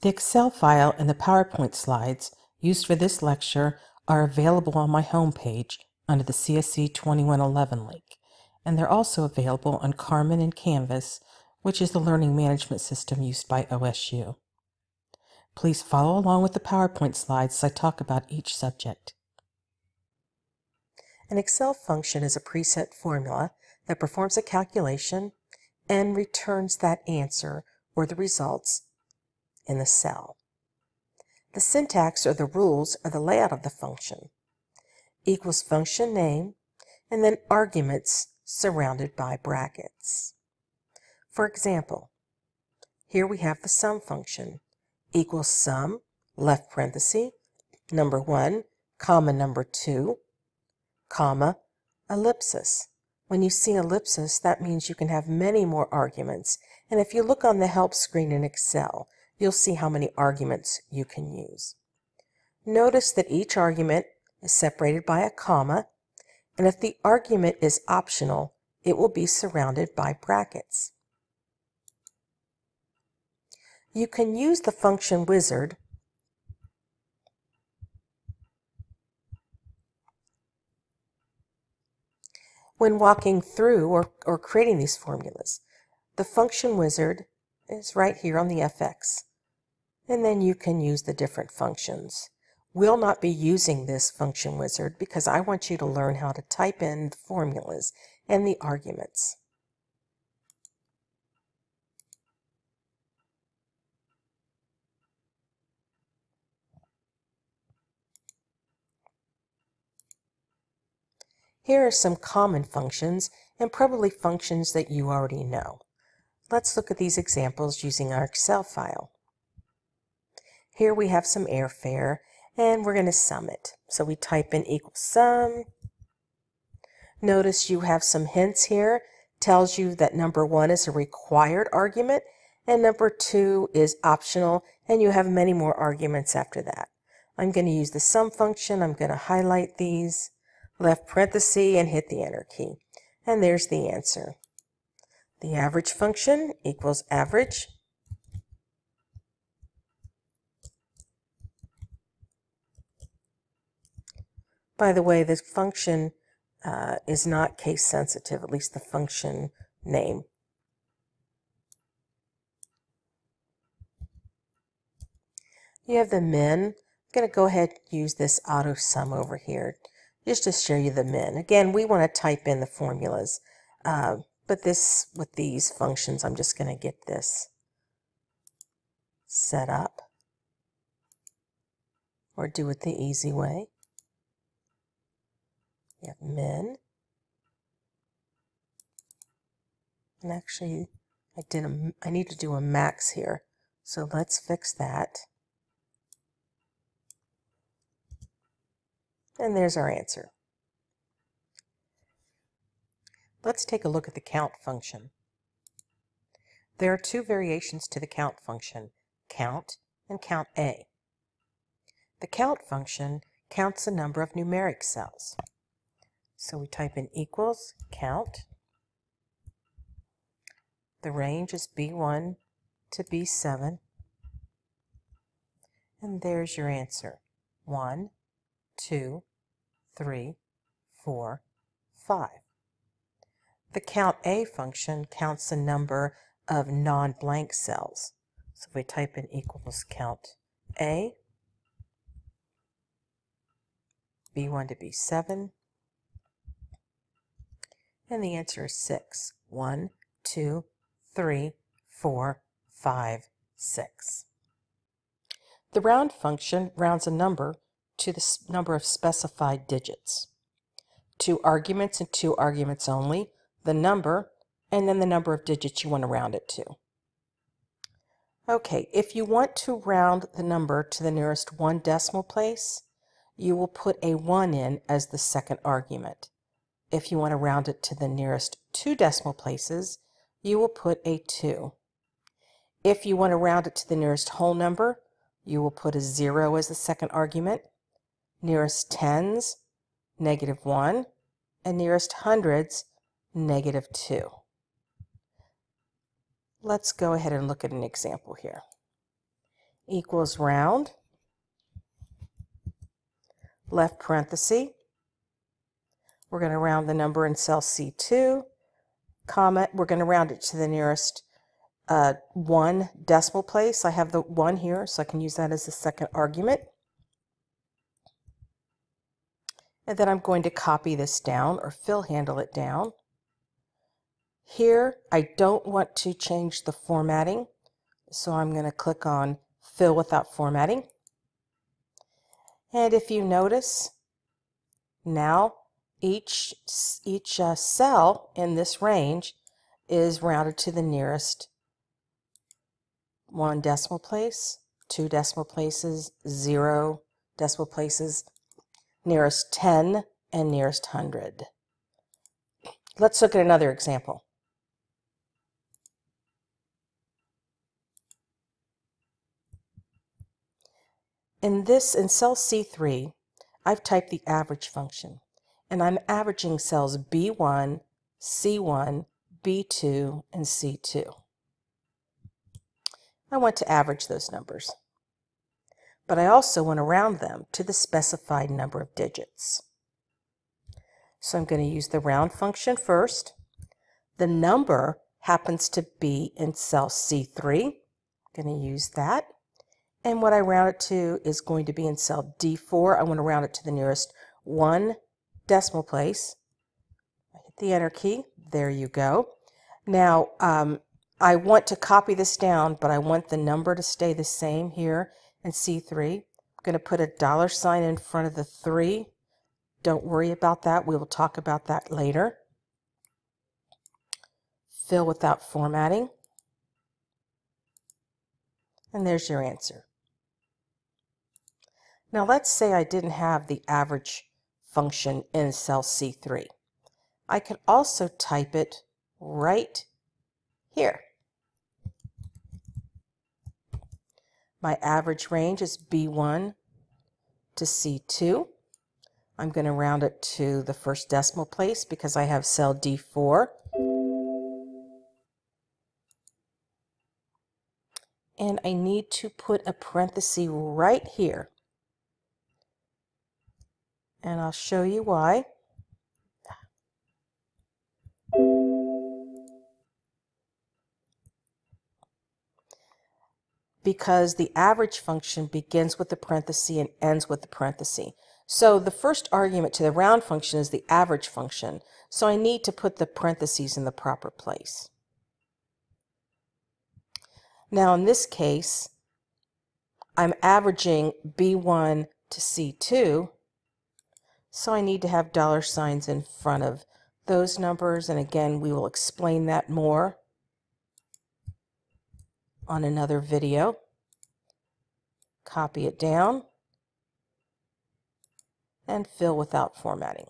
The Excel file and the PowerPoint slides used for this lecture are available on my homepage under the CSE 2111 link, and they're also available on Carmen and Canvas, which is the learning management system used by OSU. Please follow along with the PowerPoint slides as I talk about each subject. An Excel function is a preset formula that performs a calculation and returns that answer or the results in the cell. The syntax or the rules are the layout of the function. Equals function name, and then arguments surrounded by brackets. For example, here we have the sum function. Equals sum, left parenthesis, number 1, comma number 2, comma, ellipsis. When you see ellipsis, that means you can have many more arguments. And if you look on the help screen in Excel, you'll see how many arguments you can use. Notice that each argument is separated by a comma, and if the argument is optional, it will be surrounded by brackets. You can use the function wizard when walking through or creating these formulas. The function wizard is right here on the FX, and then you can use the different functions. We'll not be using this function wizard because I want you to learn how to type in the formulas and the arguments. Here are some common functions and probably functions that you already know. Let's look at these examples using our Excel file. Here we have some airfare, and we're going to sum it. So we type in equals sum. Notice you have some hints here. Tells you that number 1 is a required argument, and number 2 is optional, and you have many more arguments after that. I'm going to use the sum function. I'm going to highlight these, left parenthesis, and hit the enter key. And there's the answer. The average function equals average. By the way, this function is not case sensitive, at least the function name. You have the min. I'm going to go ahead and use this auto sum over here just to show you the min. Again, we want to type in the formulas, but with these functions, I'm just going to get this set up or do it the easy way. You have min. And actually, I need to do a max here. So let's fix that. And there's our answer. Let's take a look at the count function. There are two variations to the count function, count and count A. The count function counts the number of numeric cells. So we type in equals count. The range is B1 to B7. And there's your answer. 1, 2, 3, 4, 5. The count A function counts the number of non-blank cells. So if we type in equals count A, B1 to B7, and the answer is 6. 1, 2, 3, 4, 5, 6. The round function rounds a number to the number of specified digits. 2 arguments and 2 arguments only, the number, and then the number of digits you want to round it to. Okay, if you want to round the number to the nearest 1 decimal place, you will put a 1 in as the second argument. If you want to round it to the nearest 2 decimal places, you will put a 2. If you want to round it to the nearest whole number, you will put a 0 as the second argument. Nearest tens, -1, and nearest hundreds, -2. Let's go ahead and look at an example here. equals round, left parenthesis. We're going to round the number in cell C2, comma, we're going to round it to the nearest 1 decimal place. I have the 1 here, so I can use that as the second argument. And then I'm going to copy this down, or fill handle it down. Here, I don't want to change the formatting, so I'm going to click on Fill Without Formatting. And if you notice, now each cell in this range is rounded to the nearest 1 decimal place, 2 decimal places, 0 decimal places, nearest 10, and nearest 100. Let's look at another example. In cell C3, I've typed the average function, and I'm averaging cells B1, C1, B2, and C2. I want to average those numbers, but I also want to round them to the specified number of digits. So I'm going to use the round function first. The number happens to be in cell C3. I'm going to use that. And what I round it to is going to be in cell D4. I want to round it to the nearest 1 decimal place. I hit the enter key. There you go. Now, I want to copy this down, but I want the number to stay the same here in C3. I'm going to put a $sign in front of the 3. Don't worry about that. We will talk about that later. Fill without formatting. And there's your answer. Now let's say I didn't have the average function in cell C3. I could also type it right here. My average range is B1 to C2. I'm going to round it to the first decimal place because I have cell D4. And I need to put a parenthesis right here. And I'll show you why. Because the average function begins with the parenthesis and ends with the parenthesis. So the first argument to the round function is the average function. So I need to put the parentheses in the proper place. Now in this case, I'm averaging B1 to C2. So I need to have $signs in front of those numbers. And again, we will explain that more on another video. Copy it down and fill without formatting.